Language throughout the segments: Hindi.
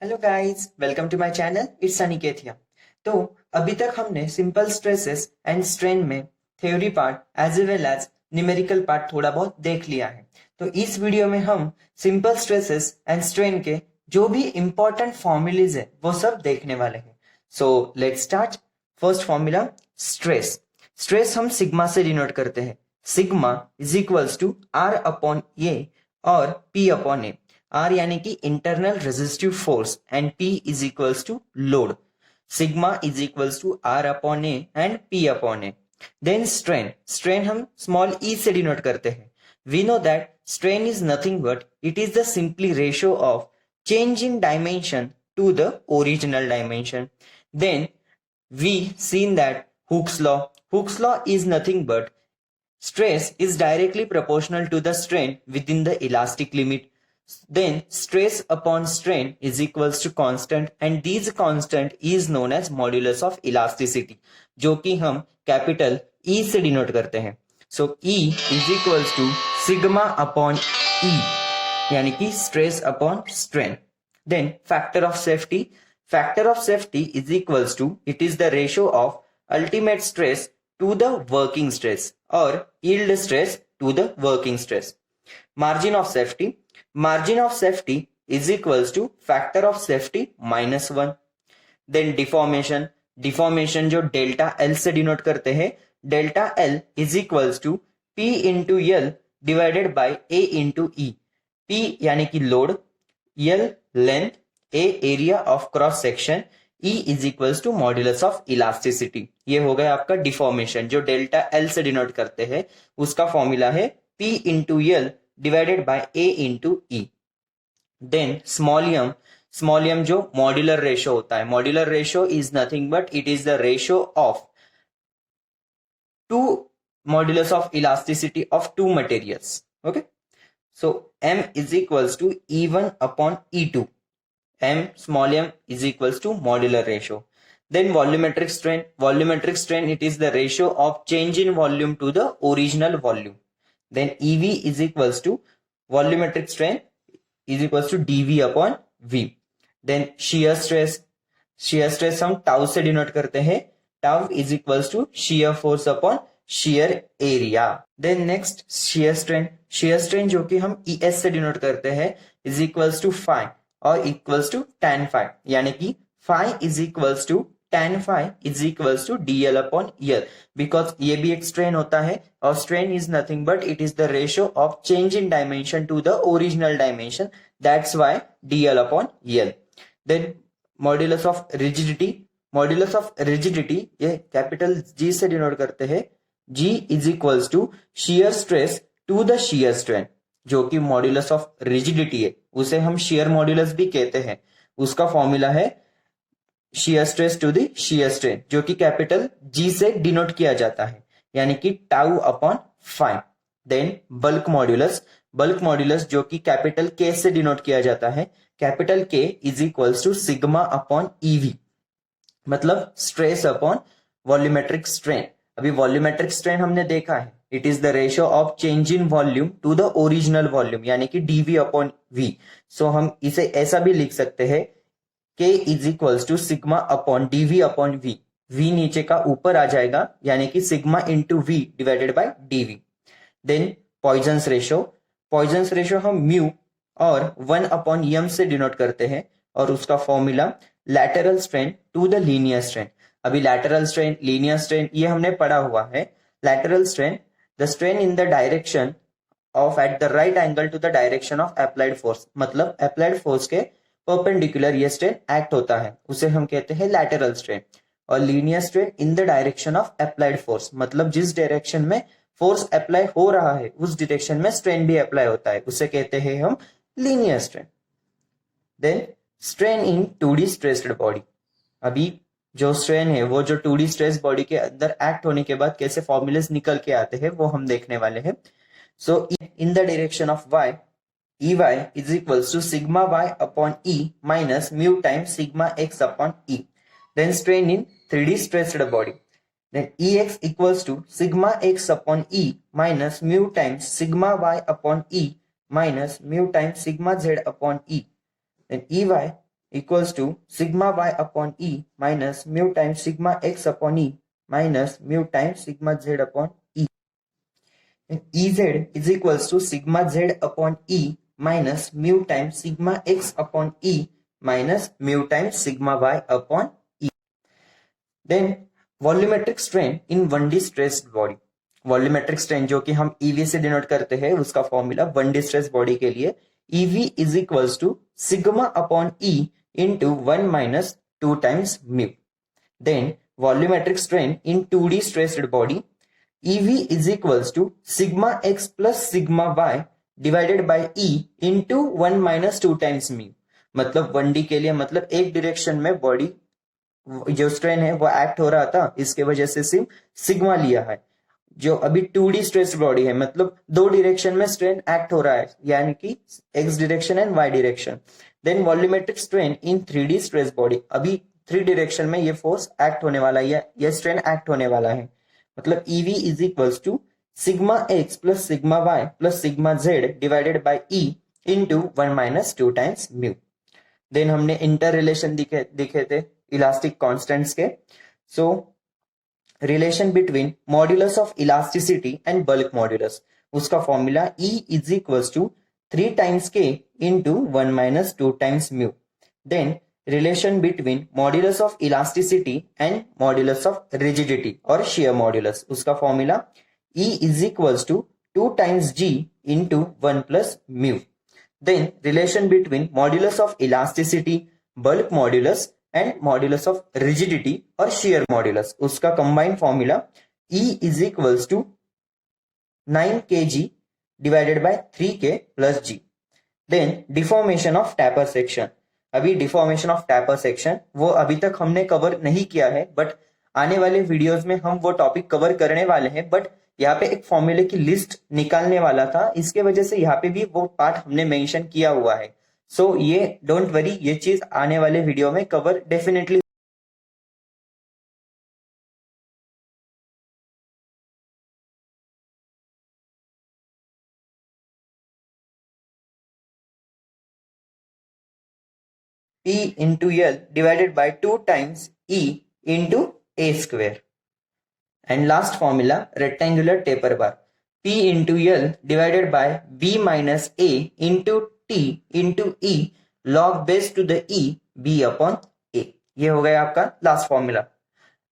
Hello guys, welcome to my channel. It's Aniket. तो अभी तक हमने सिंपल स्ट्रेसेस एंड स्ट्रेन में theory part as well as numerical part थोड़ा बहुत देख लिया है। तो इस वीडियो में हम सिंपल स्ट्रेसेस एंड स्ट्रेन के जो भी इंपॉर्टेंट फॉर्मूलेज है वो सब देखने वाले हैं। So let's start. First formula, stress. Stress हम सिग्मा से डिनोट करते हैं। Sigma is equals to R upon A और पी अपॉन ए। R यानी कि internal resistive force and P is equals to load. Sigma is equals to R upon A and P upon A. Then strain. Strain हम स्मॉल e से डिनोट करते हैं। We know that strain is nothing but it is the simply ratio of change in dimension to the original dimension. Then we seen that Hooke's law. Hooke's law is nothing but stress is directly proportional to the strain within the elastic limit. Then stress upon strain is equals to constant and this constant is known as modulus of elasticity, जो कि हम कैपिटल E से डिनोट करते हैं। सो E is equals to sigma upon E यानी कि stress upon strain. Then factor of safety. Factor of safety is equals to, it is the ratio of ultimate stress to the working stress or yield stress to the working stress. Margin of safety. Margin of safety is equals to factor of safety minus 1. Then deformation. Deformation जो डेल्टा L से डिनोट करते हैं। Delta L is equals to P into L divided by A into E. P यानी कि load, L length, A area of cross section, E is equals to modulus of elasticity. ये हो गया आपका डिफॉर्मेशन जो डेल्टा L से डिनोट करते हैं। उसका फॉर्मूला है P into L divided by A into E. Then small m जो मॉड्यूलर रेशो होता है। Modular ratio is nothing but it is the ratio of two modulus of elasticity of two materials. Okay, so m is equals to E1 upon E2. M small m is equals to modular ratio. Then volumetric strain. Volumetric strain, it is the ratio of change in volume to the original volume. Then EV is equals to volumetric strain is equals to dV upon V. Then shear stress. shear stress हम टाउ से डिनोट करते हैं। Tau is equals to shear force upon shear area. Then next shear strain. shear strain जो कि हम ES से डिनोट करते हैं is equals to phi और equals to tan phi यानी कि phi is equals to tan phi is equals to dl upon l, because ये भी एक strain होता है और strain is nothing but it is the ratio of change in dimension to the original dimension, that's why dl upon l. Then modulus of rigidity. modulus of rigidity ये capital G से डिनोट करते हैं। G is equals to shear stress to the shear strain, जो कि मॉड्यूलस ऑफ रिजिडिटी है उसे हम शेयर मॉड्यूलस भी कहते हैं। उसका फॉर्मूला है shear stress to the shear strain, जो कि कैपिटल G से डिनोट किया जाता है यानी कि tau upon phi. Then bulk modulus. Bulk modulus जो कि कैपिटल K से डिनोट किया जाता है। Capital K is equals to sigma upon EV, मतलब स्ट्रेस अपॉन वॉल्यूमेट्रिक स्ट्रेन। अभी वॉल्यूमेट्रिक स्ट्रेन हमने देखा है, it is the ratio of change in volume to the original volume यानी कि dV अपॉन V. सो हम इसे ऐसा भी लिख सकते हैं K is equals to sigma upon dV upon V. V नीचे का ऊपर आ जाएगा यानी कि sigma into V divided by dV. Then Poisson's ratio. Poisson's ratio हम म्यू और 1 अपॉन m से डिनोट करते हैं और उसका formula lateral strain to the linear strain. अभी लैटरल स्ट्रेन, लीनियर स्ट्रेन ये हमने पढ़ा हुआ है। Lateral strain, the strain in the direction of at the right angle to the direction of applied force, मतलब अप्लाइड फोर्स के परपेंडिकुलर ये स्ट्रेन एक्ट होता है, उसे हम कहते हैं लैटरल स्ट्रेन। और linear strain in the direction of applied force, मतलब जिस डायरेक्शन में फोर्स अप्लाई हो रहा है उस डायरेक्शन में स्ट्रेन भी अप्लाई होता है, उसे कहते हैं हम linear strain. Then strain in 2D stressed body. अभी जो स्ट्रेन है वो जो 2D स्ट्रेस बॉडी के अंदर एक्ट होने के बाद कैसे फॉर्मूलेस निकल के आते हैं वो हम देखने वाले हैं। So in the direction of y, Ey is equals to sigma y upon E minus mu times sigma x upon E. Then strain in 3D stressed body. Then Ex equals to sigma x upon E minus mu times sigma y upon E minus mu times sigma z upon E. Then Ey equals to sigma y upon e minus mu times sigma x upon e minus mu times sigma z upon e. And Ez is equals to sigma z upon e minus mu times sigma x upon e minus mu times sigma y upon e. Then volumetric strain in 1D stressed body. Volumetric strain जो कि हम EV से डिनोट करते हैं, उसका फॉर्मूला 1D स्ट्रेस बॉडी के लिए EV is equals to sigma upon E into 1 minus 2 times mu. Then volumetric strain in 2D stressed body EV is equals to sigma x plus sigma y divided by E into 1 minus 2 times mu. मतलब 1D के लिए, मतलब एक डायरेक्शन में बॉडी जो स्ट्रेन है वो एक्ट हो रहा था, इसके वजह से सिर्फ सिग्मा लिया है. जो अभी 2D स्ट्रेस बॉडी है, मतलब दो डायरेक्शन में स्ट्रेन एक्ट हो रहा है, यानी कि x direction and y direction. Then volumetric strain in 3D stress body, अभी 3 डायरेक्शन में ये फोर्स एक्ट होने वाला है, ये स्ट्रेन एक्ट होने वाला है. मतलब EV is equals to sigma x plus sigma y plus sigma z divided by E into 1 minus 2 times mu. Then हमने इंटर रिलेशन दिखे थे इलास्टिक कांस्टेंट्स के. So relation between modulus of elasticity and bulk modulus, उसका formula E is equals to 3 times k into 1 minus 2 times mu. Then relation between modulus of elasticity and modulus of rigidity और शेयर मॉड्यूलस, उसका formula E is equals to 2 times g into 1 plus mu. Then relation between modulus of elasticity, bulk modulus and modulus of rigidity or shear modulus, उसका combined formula E is equals to 9 kg divided by 3k plus g. Then deformation of taper section. अभी deformation of taper section वो अभी तक हमने कवर नहीं किया है, बट आने वाले वीडियोस में हम वो टॉपिक कवर करने वाले हैं. बट यहाँ पे एक फॉर्मूले की लिस्ट निकालने वाला था, इसके वजह से यहाँ पे भी वो पार्ट हमने मेंशन किया हुआ है. सो ये डोंट वरी, ये चीज आने वाले वीडियो में cover definitely. P into L divided by 2 times E into A square. And last formula, rectangular taper bar, P into L divided by B minus A into T into E log base to the E B upon A. ये हो गया आपका last formula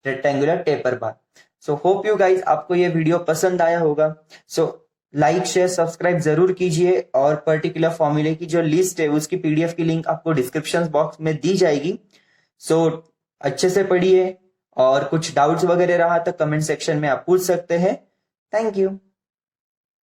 rectangular taper bar. So hope you guys आपको ये वीडियो पसंद आया होगा. सो लाइक शेयर सब्सक्राइब जरूर कीजिए, और पर्टिकुलर फॉर्मूले की जो लिस्ट है उसकी PDF की लिंक आपको डिस्क्रिप्शन बॉक्स में दी जाएगी. सो अच्छे से पढ़िए, और कुछ डाउट्स वगैरह रहा तो कमेंट सेक्शन में आप पूछ सकते हैं. Thank you.